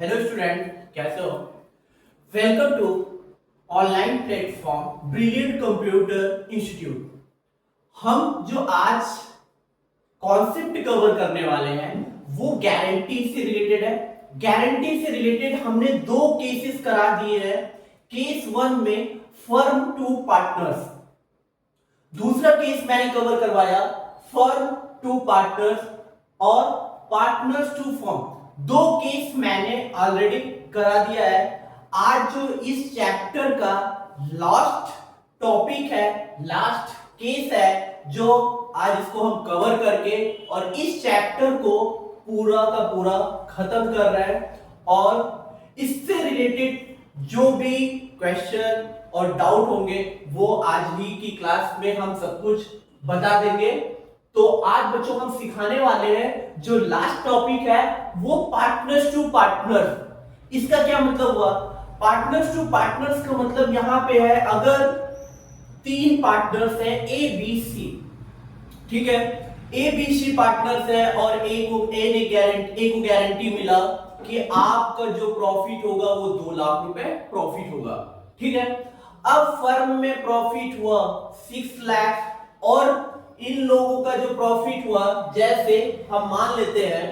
Hello student, कैसे हो? Welcome to online platform brilliant computer institute. हम जो आज कॉन्सेप्ट कवर करने वाले हैं वो गारंटी से रिलेटेड है। गारंटी से रिलेटेड हमने दो केसेस करा दिए हैं। केस वन में फर्म टू पार्टनर्स, दूसरा केस मैंने कवर करवाया फर्म टू पार्टनर्स और पार्टनर्स टू फर्म। दो केस मैंने ऑलरेडी करा दिया है। आज जो इस चैप्टर का लास्ट टॉपिक है, लास्ट केस है, जो आज इसको हम कवर करके और इस चैप्टर को पूरा का पूरा खत्म कर रहे हैं। और इससे रिलेटेड जो भी क्वेश्चन और डाउट होंगे वो आज ही की क्लास में हम सब कुछ बता देंगे। तो आज बच्चों हम सिखाने वाले हैं जो लास्ट टॉपिक है वो पार्टनर्स टू पार्टनर्स। इसका क्या मतलब हुआ? पार्टनर्स टू पार्टनर्स का मतलब यहां पे है अगर तीन पार्टनर्स हैं ए बी सी, ठीक है, ए बी सी पार्टनर्स है और ए को गारंटी मिला कि आपका जो प्रॉफिट होगा वो 2 लाख रुपए प्रॉफिट होगा, ठीक है। अब फर्म में प्रॉफिट हुआ 6 लाख और इन लोगों का जो प्रॉफिट हुआ, जैसे हम मान लेते हैं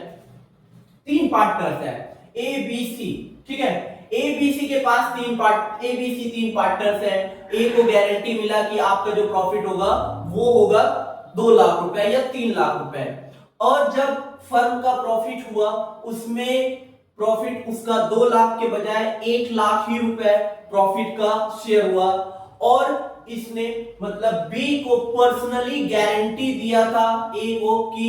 तीन पार्टनर्स है ए बी सी, ठीक है। ए बी सी के पास तीन पार्टनर्स है। ए को गारंटी मिला कि आपका जो प्रॉफिट होगा वो होगा 2 लाख रुपए या 3 लाख रुपए। और जब फर्म का प्रॉफिट हुआ उसमें प्रॉफिट उसका 2 लाख के बजाय 1 लाख ही रुपए प्रॉफिट का शेयर हुआ। और इसने मतलब बी को पर्सनली गारंटी दिया था ए को कि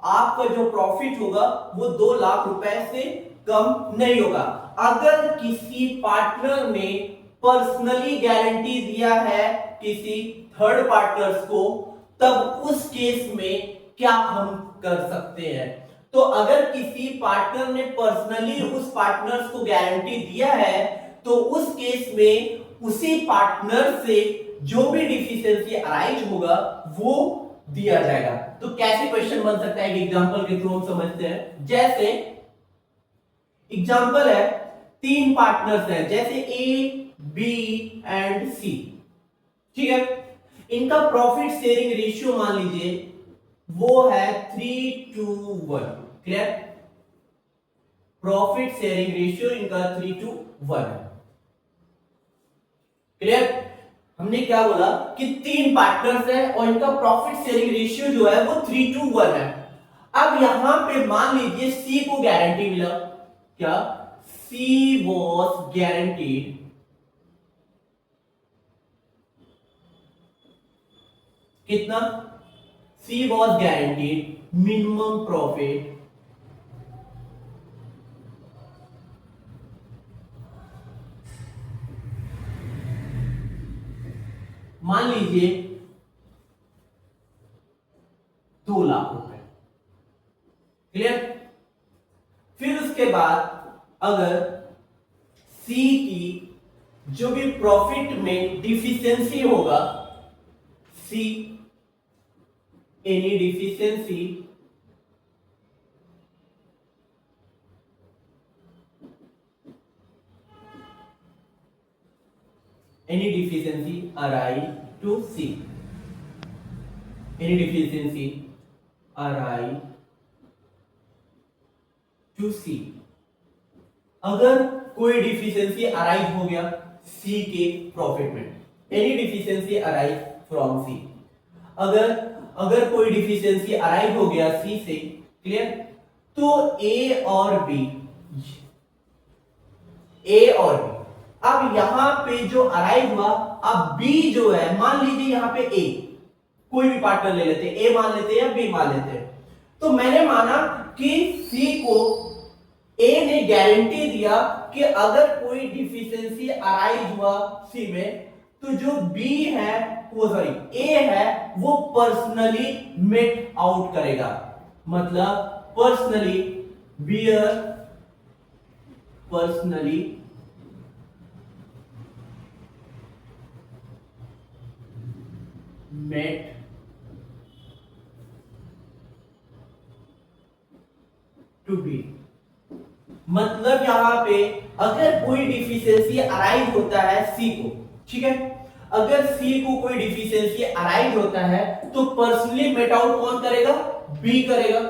आपका जो प्रॉफिट होगा वो 2 लाख रुपए से कम नहीं होगा। अगर किसी पार्टनर ने पर्सनली गारंटी दिया है किसी थर्ड पार्टनर्स को, तब उस केस में क्या हम कर सकते हैं? तो अगर किसी पार्टनर ने पर्सनली उस पार्टनर्स को गारंटी दिया है तो उस केस में उसी पार्टनर से जो भी डिफिशियंसी अराइज होगा वो दिया जाएगा। तो कैसे क्वेश्चन बन सकता है, एग्जांपल के थ्रू हम समझते हैं। जैसे एग्जांपल है तीन पार्टनर्स हैं, जैसे ए बी एंड सी, ठीक है। इनका प्रॉफिट शेयरिंग रेशियो मान लीजिए वो है 3:1, क्लियर। प्रॉफिट शेयरिंग रेशियो इनका 3:1 है, क्लियर। हमने क्या बोला कि तीन पार्टनर्स हैं और इनका प्रॉफिट शेयरिंग रेशियो जो है वो 3:1 है। अब यहां पे मान लीजिए सी को गारंटी मिला, क्या सी वॉज गारंटीड कितना? सी वॉज गारंटीड मिनिमम प्रॉफिट मान लीजिए 2 लाख रुपए, क्लियर। फिर उसके बाद अगर सी की जो भी प्रॉफिट में डिफिशियंसी होगा, see any deficiency arise to C, any deficiency arise to C। अगर कोई डिफिशियंसी अराइज हो गया सी के प्रॉफिट में, एनी डिफिशियंसी अराइज फ्रॉम सी, अगर अगर कोई डिफिशियंसी अराइज हो गया सी से, क्लियर, तो ए और बी अब यहां पे जो अराइव हुआ, अब बी जो है मान लीजिए यहां पे ए, कोई भी पार्टनर ले लेते, ए मान लेते या बी मान लेते। तो मैंने माना कि सी को ए ने गारंटी दिया कि अगर कोई डिफिशियंसी अराइज हुआ सी में तो जो बी है वो ए है वो पर्सनली मेट आउट करेगा, मतलब personally bear personally met to be, मतलब यहाँ पे अगर कोई डिफिशियंसी अराइज होता है सी को, ठीक है, अगर सी को कोई डिफिशियंसी अराइज होता है तो पर्सनली मेट आउट कौन करेगा, बी करेगा,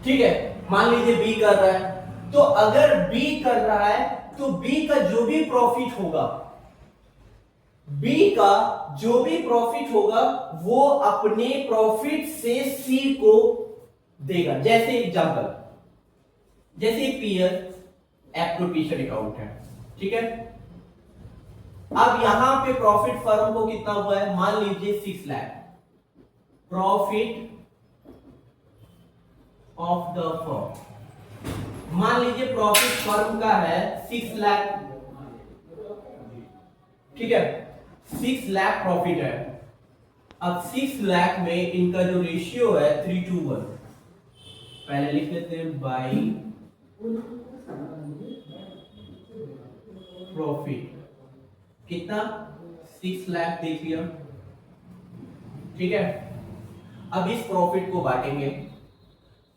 ठीक है। मान लीजिए बी कर रहा है, तो अगर बी कर रहा है तो बी का जो भी प्रॉफिट होगा, बी का जो भी प्रॉफिट होगा वो अपने प्रॉफिट से सी को देगा। जैसे एग्जांपल, जैसे पीयर एप्रोप्रिएशन अकाउंट है, ठीक है। अब यहां पे प्रॉफिट फर्म को कितना हुआ है, मान लीजिए 6 lakh profit of the firm, मान लीजिए प्रॉफिट फर्म का है 6 लाख, ठीक है, 6 लाख प्रॉफिट है। अब 6 लाख में इनका जो रेशियो है 3:1, पहले लिख लेते हैं बाई प्रॉफिट, कितना 6 लाख देख लिया, ठीक है। अब इस प्रॉफिट को बांटेंगे,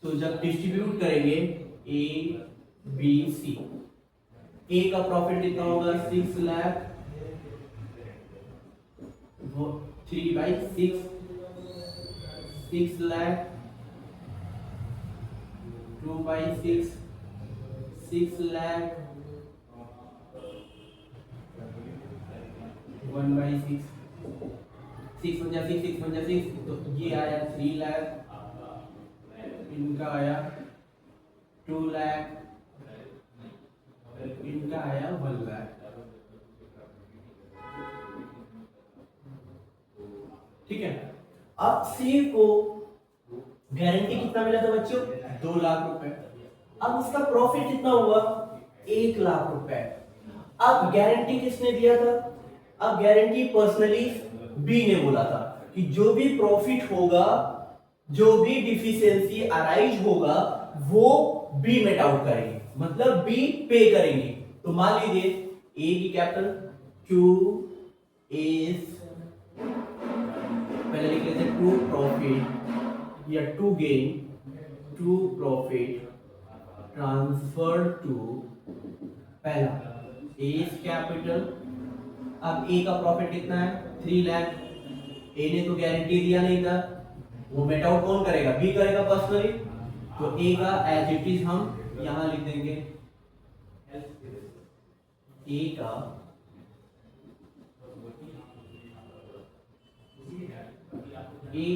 तो जब डिस्ट्रीब्यूट करेंगे ए बी सी, ए का प्रॉफिट कितना होगा 6 लाख, 3/6, 6 लाख, 2/6, 6 लाख, 1/6, 6 बन जा 6, 6 बन जा 6, तो ये आया 3 लाख, इनका आया 2 लाख, इनका आया 1 लाख, ठीक है। अब सी को गारंटी कितना मिला था बच्चों, 2 लाख रुपए। अब उसका प्रॉफिट कितना हुआ, 1 लाख रुपए। अब गारंटी किसने दिया था, अब गारंटी पर्सनली बी ने बोला था कि जो भी प्रॉफिट होगा, जो भी डिफिशियंसी अराइज होगा वो बी मेट आउट करेंगे, मतलब बी पे करेंगे। तो मान लीजिए ए की कैपिटल टू इज, पहले लिख लेते हैं टू प्रॉफिट या to gain, to profit transfer to, पहला ए इज कैपिटल। अब ए का प्रॉफिट कितना है 3 लाख, ए ने तो गारंटी दिया नहीं था, वो मेट आउट कौन करेगा, बी करेगा पर्सनली। तो ए का एज इट इज हम यहां लिख देंगे, ए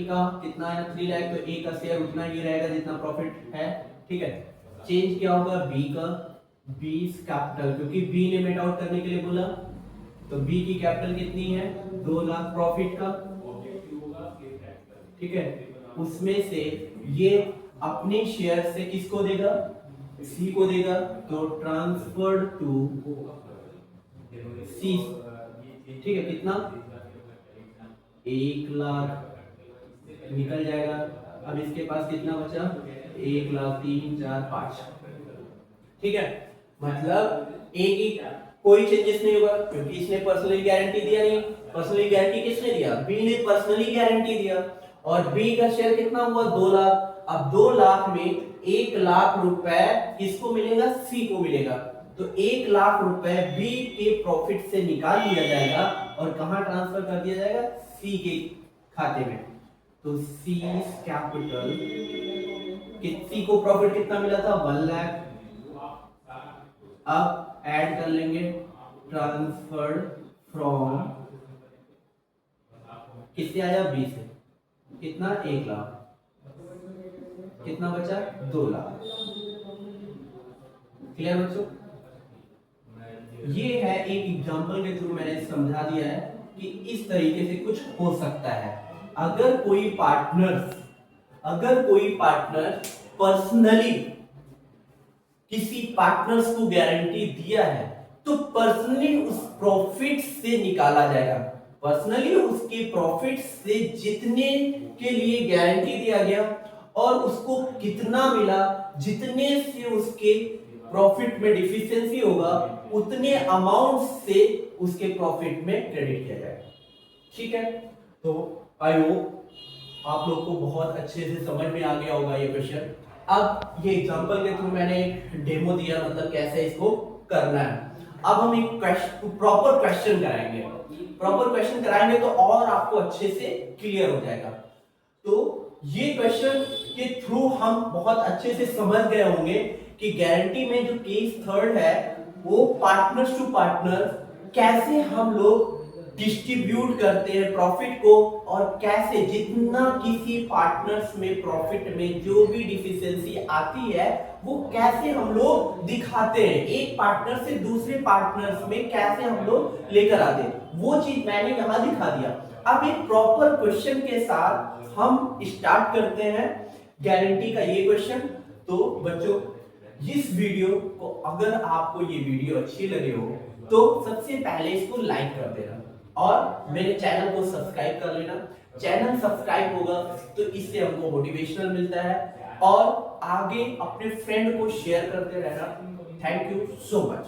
का कितना है 3 लाख, तो ए का शेयर उतना ही रहेगा जितना प्रॉफिट है, ठीक है। चेंज क्या होगा बी का, बी कैपिटल, क्योंकि बी ने मेट आउट करने के लिए बोला, तो बी की कैपिटल कितनी है 2 लाख प्रॉफिट का, ठीक है। उसमें से ये अपने शेयर से किसको देगा, सी को देगा, तो ट्रांसफर टू सी, ठीक है। कितना 1 लाख निकल जाएगा। अब इसके पास कितना बचा 1 लाख 3 4 5, ठीक है। मतलब ए की कोई चेंजेस नहीं होगा क्योंकि इसने पर्सनली गारंटी दिया नहीं, पर्सनली गारंटी किसने दिया, बी ने पर्सनली गारंटी दिया, और बी का शेयर कितना हुआ 2 लाख। अब 2 लाख में 1 लाख रुपए किसको मिलेगा, सी को मिलेगा, तो 1 लाख रुपए बी के प्रॉफिट से निकाल लिया जाएगा और कहां ट्रांसफर कर दिया जाएगा, सी के खाते में। तो सी कैपिटल, सी को प्रॉफिट कितना मिला था 1 लाख। अब ऐड कर लेंगे ट्रांसफर फ्रॉम, किससे आया बी से, कितना 1 लाख, कितना बचा 2 लाख। क्लियर बच्चों, ये है एक एग्जांपल के थ्रू मैंने समझा दिया है कि इस तरीके से कुछ हो सकता है। अगर कोई पार्टनर पर्सनली किसी पार्टनर्स को गारंटी दिया है तो पर्सनली उस प्रॉफिट से निकाला जाएगा, पर्सनली उसके प्रॉफिट से जितने के लिए गारंटी दिया गया और उसको कितना मिला, जितने से उसके प्रॉफिट में डिफिशियंसी होगा उतने अमाउंट से उसके प्रॉफिट में क्रेडिट किया जाएगा, ठीक है। तो आई होप आप लोग को बहुत अच्छे से समझ में आ गया होगा ये क्वेश्चन। अब ये एग्जांपल के थ्रू मैंने डेमो दिया, मतलब कैसे इसको करना है। अब हम एक प्रॉपर क्वेश्चन कराएंगे, प्रॉपर क्वेश्चन कराएंगे तो और आपको अच्छे से क्लियर हो जाएगा। तो ये क्वेश्चन के थ्रू हम बहुत अच्छे से समझ गए होंगे कि गारंटी में जो केस थर्ड है वो पार्टनर्स टू पार्टनर कैसे हम लोग डिस्ट्रीब्यूट करते हैं प्रॉफिट को, और कैसे जितना किसी पार्टनर्स में प्रॉफिट में जो भी डिफिशियंसी आती है वो कैसे हम लोग दिखाते हैं, एक पार्टनर से दूसरे पार्टनर्स में कैसे हम लोग लेकर आते हैं, वो चीज मैंने यहां दिखा दिया। अब एक प्रॉपर क्वेश्चन के साथ हम स्टार्ट करते हैं गारंटी का ये क्वेश्चन। तो बच्चों इस वीडियो को, अगर आपको ये वीडियो अच्छी लगे हो तो सबसे पहले इसको लाइक कर देना और मेरे चैनल को सब्सक्राइब कर लेना। चैनल सब्सक्राइब होगा तो इससे हमको मोटिवेशनल मिलता है, और आगे अपने फ्रेंड को शेयर करते रहना। Thank you so much.